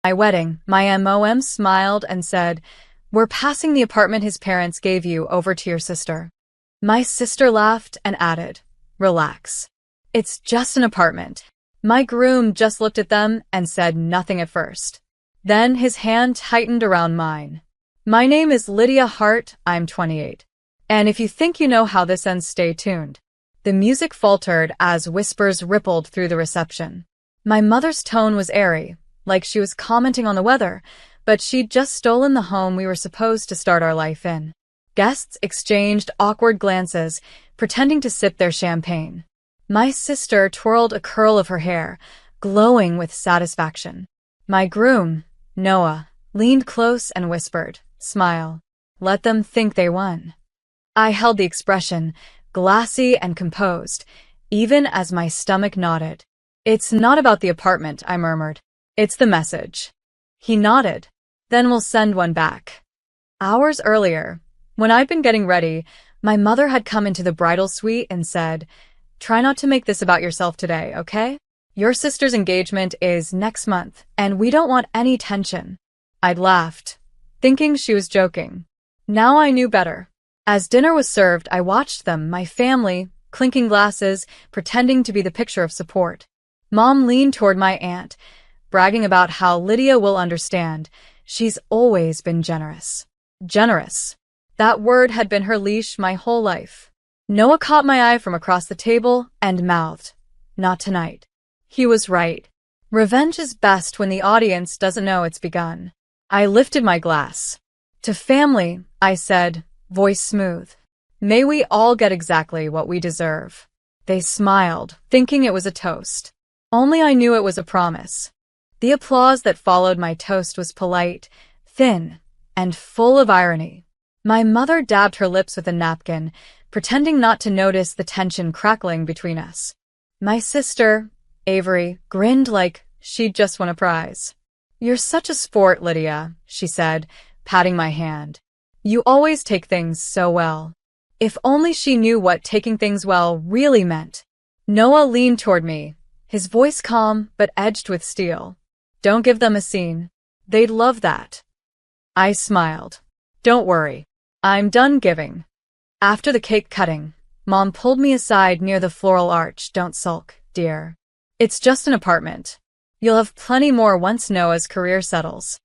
My wedding, my MOM smiled and said, "We're passing the apartment his parents gave you over to your sister." My sister laughed and added, "Relax. It's just an apartment." My groom just looked at them and said nothing at first. Then his hand tightened around mine. "My name is Lydia Hart, I'm 28. And if you think you know how this ends, stay tuned." The music faltered as whispers rippled through the reception. My mother's tone was airy, like she was commenting on the weather, but she'd just stolen the home we were supposed to start our life in. Guests exchanged awkward glances, pretending to sip their champagne. My sister twirled a curl of her hair, glowing with satisfaction. My groom, Noah, leaned close and whispered, "Smile. Let them think they won." I held the expression, glassy and composed, even as my stomach nodded. "It's not about the apartment," I murmured. "It's the message." He nodded. "Then we'll send one back." Hours earlier, when I'd been getting ready, my mother had come into the bridal suite and said, "Try not to make this about yourself today, okay? Your sister's engagement is next month, and we don't want any tension." I'd laughed, thinking she was joking. Now I knew better. As dinner was served, I watched them, my family, clinking glasses, pretending to be the picture of support. Mom leaned toward my aunt, bragging about how Lydia will understand. She's always been generous. Generous. That word had been her leash my whole life. Noah caught my eye from across the table and mouthed, "Not tonight." He was right. Revenge is best when the audience doesn't know it's begun. I lifted my glass. "To family," I said, voice smooth. "May we all get exactly what we deserve." They smiled, thinking it was a toast. Only I knew it was a promise. The applause that followed my toast was polite, thin, and full of irony. My mother dabbed her lips with a napkin, pretending not to notice the tension crackling between us. My sister, Avery, grinned like she'd just won a prize. "You're such a sport, Lydia," she said, patting my hand. "You always take things so well." If only she knew what taking things well really meant. Noah leaned toward me, his voice calm but edged with steel. "Don't give them a scene. They'd love that." I smiled. "Don't worry. I'm done giving." After the cake cutting, Mom pulled me aside near the floral arch. "Don't sulk, dear. It's just an apartment. You'll have plenty more once Noah's career settles."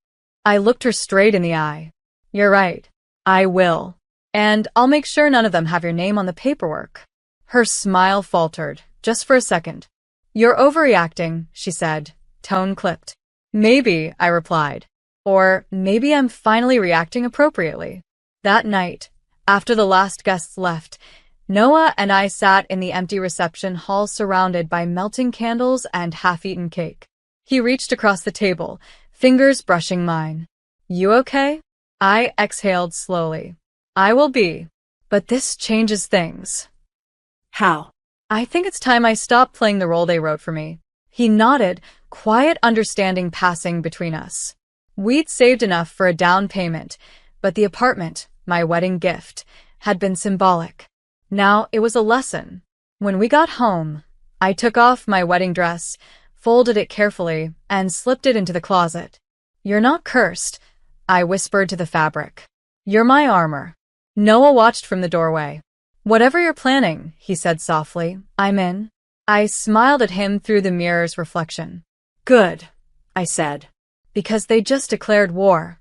I looked her straight in the eye. "You're right. I will. And I'll make sure none of them have your name on the paperwork." Her smile faltered, just for a second. "You're overreacting," she said, tone clipped. "Maybe," I replied. "Or maybe I'm finally reacting appropriately." That night, after the last guests left, Noah and I sat in the empty reception hall surrounded by melting candles and half-eaten cake. He reached across the table, fingers brushing mine. "You okay?" I exhaled slowly. "I will be. But this changes things." "How?" "I think it's time I stopped playing the role they wrote for me." He nodded, quiet understanding passing between us. We'd saved enough for a down payment, but the apartment, my wedding gift, had been symbolic. Now it was a lesson. When we got home, I took off my wedding dress, folded it carefully, and slipped it into the closet. "You're not cursed," I whispered to the fabric. "You're my armor." Noah watched from the doorway. "Whatever you're planning," he said softly, "I'm in." I smiled at him through the mirror's reflection. "Good," I said, "because they just declared war."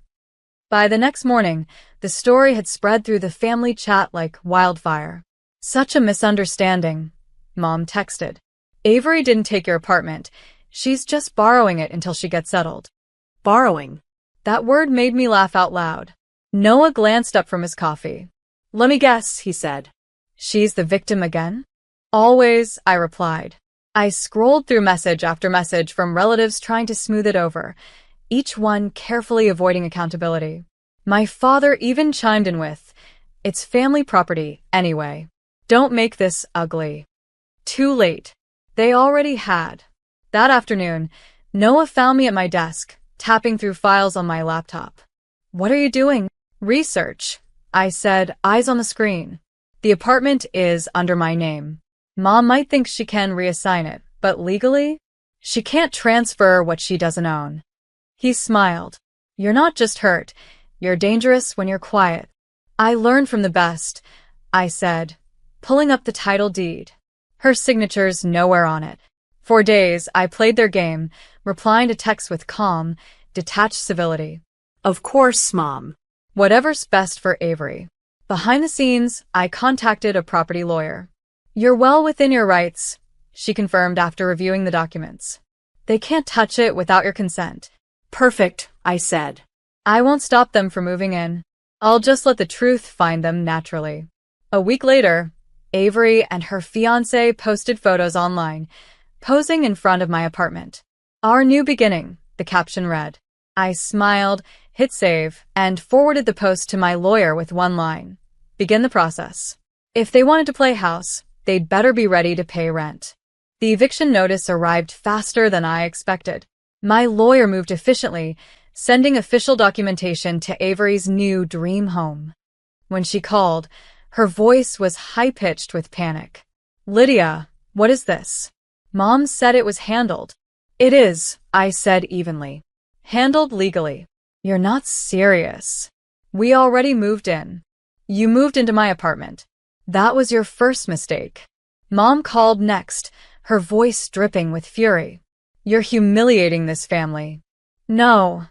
By the next morning, the story had spread through the family chat like wildfire. "Such a misunderstanding," Mom texted. "Avery didn't take your apartment. She's just borrowing it until she gets settled." Borrowing. That word made me laugh out loud. Noah glanced up from his coffee. "Let me guess," he said. "She's the victim again?" "Always," I replied. I scrolled through message after message from relatives trying to smooth it over, each one carefully avoiding accountability. My father even chimed in with, "It's family property, anyway. Don't make this ugly." Too late. They already had. That afternoon, Noah found me at my desk, tapping through files on my laptop. "What are you doing?" "Research," I said, eyes on the screen. "The apartment is under my name. Mom might think she can reassign it, but legally, she can't transfer what she doesn't own." He smiled. You're not just hurt. You're dangerous when you're quiet. I learned from the best, I said, pulling up the title deed. Her signature's nowhere on it. For days, I played their game, replying to texts with calm, detached civility. Of course, Mom. Whatever's best for Avery. Behind the scenes, I contacted a property lawyer. You're well within your rights, she confirmed after reviewing the documents. They can't touch it without your consent. Perfect, I said. I won't stop them from moving in. I'll just let the truth find them naturally. A week later, Avery and her fiancé posted photos online, posing in front of my apartment. Our new beginning, the caption read. I smiled, hit save, and forwarded the post to my lawyer with one line. Begin the process. If they wanted to play house, they'd better be ready to pay rent. The eviction notice arrived faster than I expected. My lawyer moved efficiently, sending official documentation to Avery's new dream home. When she called, her voice was high-pitched with panic. Lydia, what is this? Mom said it was handled. It is, I said evenly. Handled legally. You're not serious. We already moved in. You moved into my apartment. That was your first mistake. Mom called next, her voice dripping with fury. You're humiliating this family. No,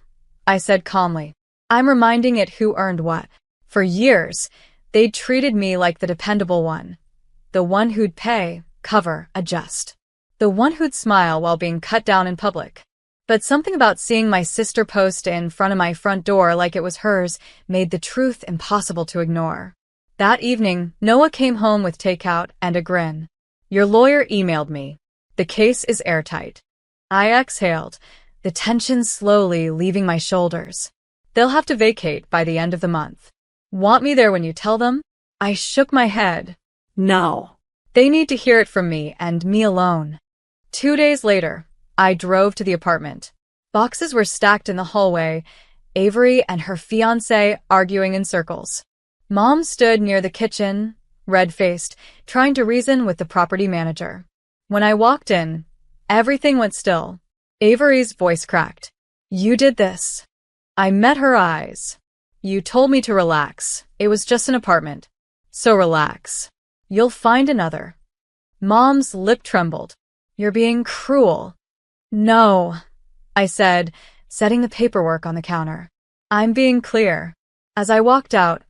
I said calmly. I'm reminding it who earned what. For years, they'd treated me like the dependable one. The one who'd pay, cover, adjust. The one who'd smile while being cut down in public. But something about seeing my sister post in front of my front door like it was hers made the truth impossible to ignore. That evening, Noah came home with takeout and a grin. Your lawyer emailed me. The case is airtight. I exhaled, the tension slowly leaving my shoulders. They'll have to vacate by the end of the month. Want me there when you tell them? I shook my head. No. They need to hear it from me and me alone. 2 days later, I drove to the apartment. Boxes were stacked in the hallway, Avery and her fiancé arguing in circles. Mom stood near the kitchen, red-faced, trying to reason with the property manager. When I walked in, everything went still. Avery's voice cracked. You did this. I met her eyes. You told me to relax. It was just an apartment. So relax. You'll find another. Mom's lip trembled. You're being cruel. No, I said, setting the paperwork on the counter. I'm being clear. As I walked out,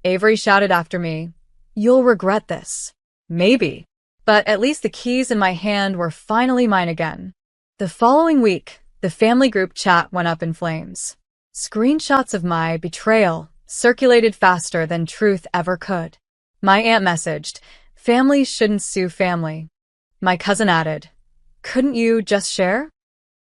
Avery shouted after me, You'll regret this. Maybe. But at least the keys in my hand were finally mine again. The following week, the family group chat went up in flames. Screenshots of my betrayal circulated faster than truth ever could. My aunt messaged, Families shouldn't sue family. My cousin added, Couldn't you just share?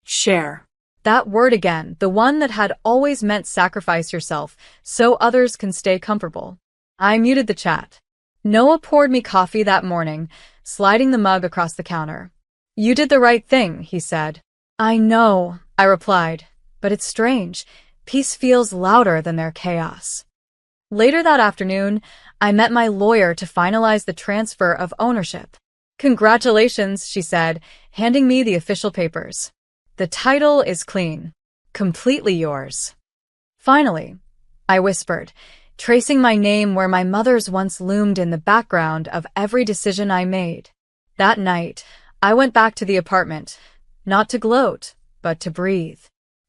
Share. That word again, the one that had always meant sacrifice yourself so others can stay comfortable. I muted the chat. Noah poured me coffee that morning, sliding the mug across the counter. You did the right thing, he said. I know, I replied, but it's strange. Peace feels louder than their chaos. Later that afternoon, I met my lawyer to finalize the transfer of ownership. Congratulations, she said, handing me the official papers. The title is clean. Completely yours. Finally, I whispered, tracing my name where my mother's once loomed in the background of every decision I made. That night, I went back to the apartment, not to gloat, but to breathe.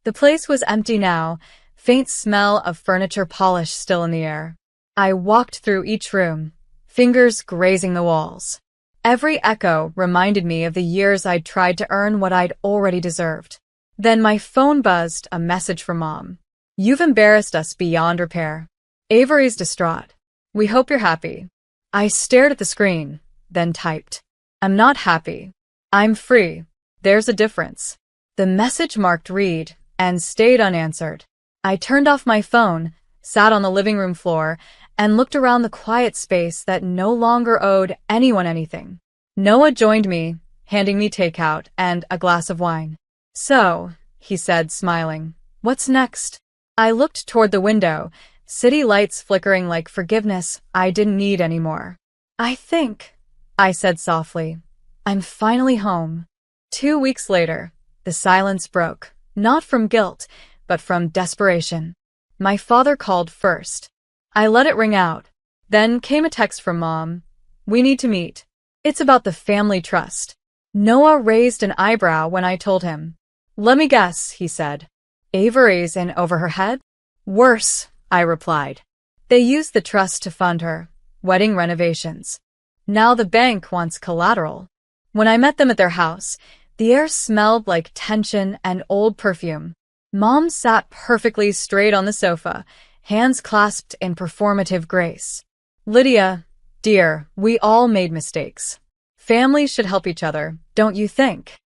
The place was empty now, faint smell of furniture polish still in the air. I walked through each room, fingers grazing the walls. Every echo reminded me of the years I'd tried to earn what I'd already deserved. Then my phone buzzed, a message from Mom. You've embarrassed us beyond repair. Avery's distraught. We hope you're happy. I stared at the screen, then typed. I'm not happy. I'm free. There's a difference. The message marked read and stayed unanswered. I turned off my phone, sat on the living room floor, and looked around the quiet space that no longer owed anyone anything. Noah joined me, handing me takeout and a glass of wine. So, he said, smiling, what's next? I looked toward the window, city lights flickering like forgiveness I didn't need anymore. I think, I said softly, I'm finally home. 2 weeks later, the silence broke, not from guilt, but from desperation. My father called first. I let it ring out. Then came a text from Mom. "We need to meet. It's about the family trust." Noah raised an eyebrow when I told him. "Let me guess," he said. "Avery's in over her head?" "Worse," I replied. "They used the trust to fund her wedding renovations. Now the bank wants collateral." When I met them at their house, the air smelled like tension and old perfume. Mom sat perfectly straight on the sofa, hands clasped in performative grace. "Lydia, dear, we all made mistakes. Families should help each other, don't you think?"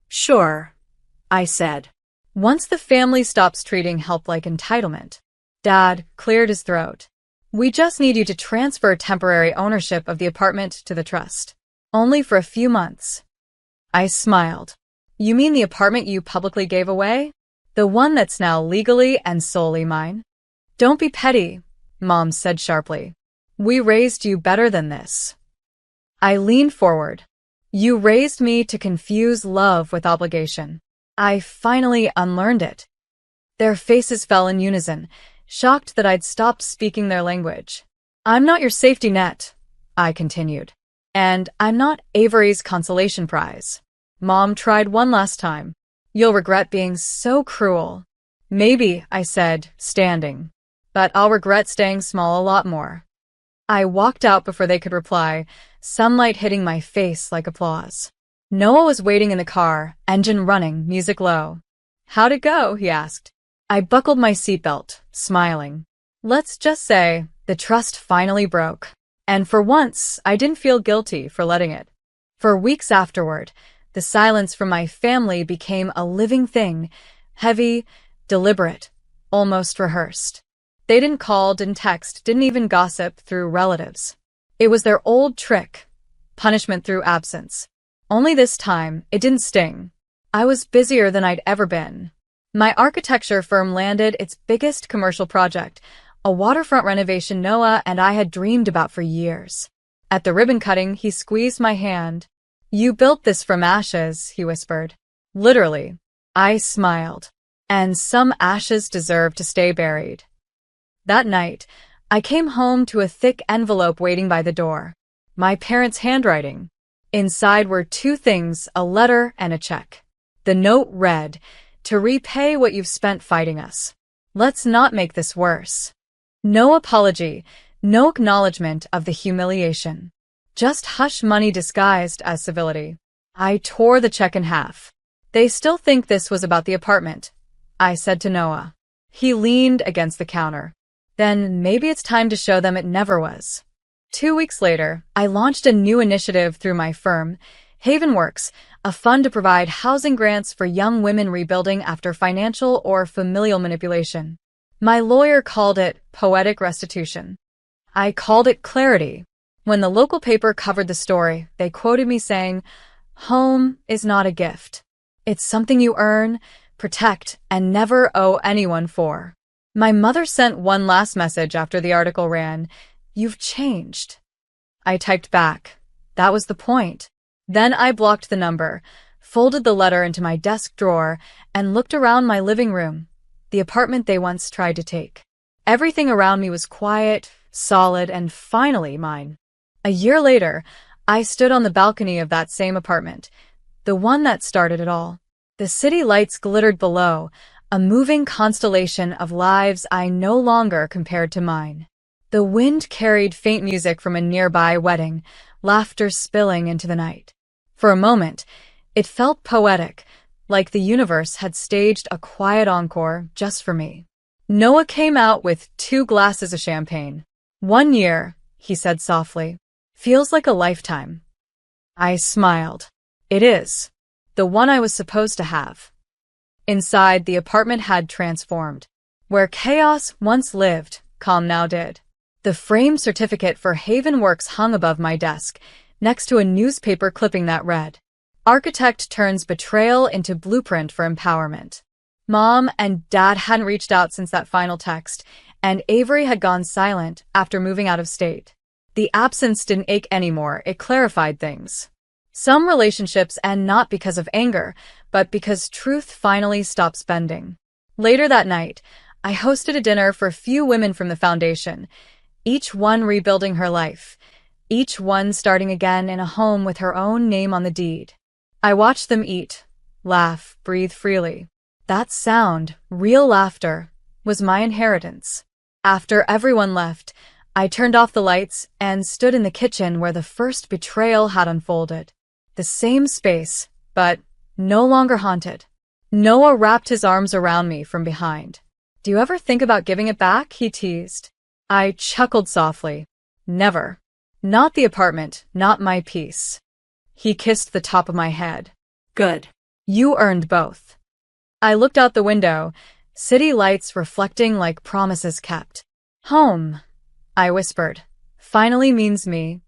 "Sure," I said. Once the family stops treating help like entitlement. Dad cleared his throat. "We just need you to transfer temporary ownership of the apartment to the trust. Only for a few months." I smiled. "You mean the apartment you publicly gave away? The one that's now legally and solely mine?" "Don't be petty," Mom said sharply. "We raised you better than this." I leaned forward. "You raised me to confuse love with obligation. I finally unlearned it." Their faces fell in unison, shocked that I'd stopped speaking their language. "I'm not your safety net," I continued. "And I'm not Avery's consolation prize." Mom tried one last time. "You'll regret being so cruel." "Maybe," I said, standing. "But I'll regret staying small a lot more." I walked out before they could reply, sunlight hitting my face like applause. Noah was waiting in the car, engine running, music low. "How'd it go?" he asked. I buckled my seatbelt, smiling. Let's just say, the trust finally broke. And for once, I didn't feel guilty for letting it. For weeks afterward, the silence from my family became a living thing, heavy, deliberate, almost rehearsed. They didn't call, didn't text, didn't even gossip through relatives. It was their old trick, punishment through absence. Only this time, it didn't sting. I was busier than I'd ever been. My architecture firm landed its biggest commercial project, a waterfront renovation Noah and I had dreamed about for years. At the ribbon cutting, he squeezed my hand. "You built this from ashes," he whispered. "Literally." I smiled. "And some ashes deserve to stay buried." That night, I came home to a thick envelope waiting by the door. My parents' handwriting. Inside were two things, a letter and a check. The note read, "To repay what you've spent fighting us. Let's not make this worse." No apology, no acknowledgement of the humiliation. Just hush money disguised as civility. I tore the check in half. "They still think this was about the apartment," I said to Noah. He leaned against the counter. "Then maybe it's time to show them it never was." 2 weeks later, I launched a new initiative through my firm, Havenworks, a fund to provide housing grants for young women rebuilding after financial or familial manipulation. My lawyer called it poetic restitution. I called it clarity. When the local paper covered the story, they quoted me saying, "Home is not a gift. It's something you earn, protect, and never owe anyone for." My mother sent one last message after the article ran, "You've changed." I typed back, "That was the point." Then I blocked the number, folded the letter into my desk drawer, and looked around my living room, the apartment they once tried to take. Everything around me was quiet, solid, and finally mine. A year later, I stood on the balcony of that same apartment, the one that started it all. The city lights glittered below, a moving constellation of lives I no longer compared to mine. The wind carried faint music from a nearby wedding, laughter spilling into the night. For a moment, it felt poetic, like the universe had staged a quiet encore just for me. Noah came out with 2 glasses of champagne. "1 year," he said softly. "Feels like a lifetime." I smiled. "It is. The one I was supposed to have." Inside, the apartment had transformed. Where chaos once lived, calm now did. The framed certificate for Havenworks hung above my desk, next to a newspaper clipping that read, "Architect turns betrayal into blueprint for empowerment." Mom and Dad hadn't reached out since that final text, and Avery had gone silent after moving out of state. The absence didn't ache anymore, it clarified things. Some relationships end not because of anger, but because truth finally stops bending. Later that night, I hosted a dinner for a few women from the foundation, each one rebuilding her life, each one starting again in a home with her own name on the deed. I watched them eat, laugh, breathe freely. That sound, real laughter, was my inheritance. After everyone left, I turned off the lights and stood in the kitchen where the first betrayal had unfolded. The same space, but no longer haunted. Noah wrapped his arms around me from behind. "Do you ever think about giving it back?" he teased. I chuckled softly. "Never. Not the apartment, not my peace." He kissed the top of my head. Good. "You earned both." I looked out the window, city lights reflecting like promises kept. "Home," I whispered, "finally means me."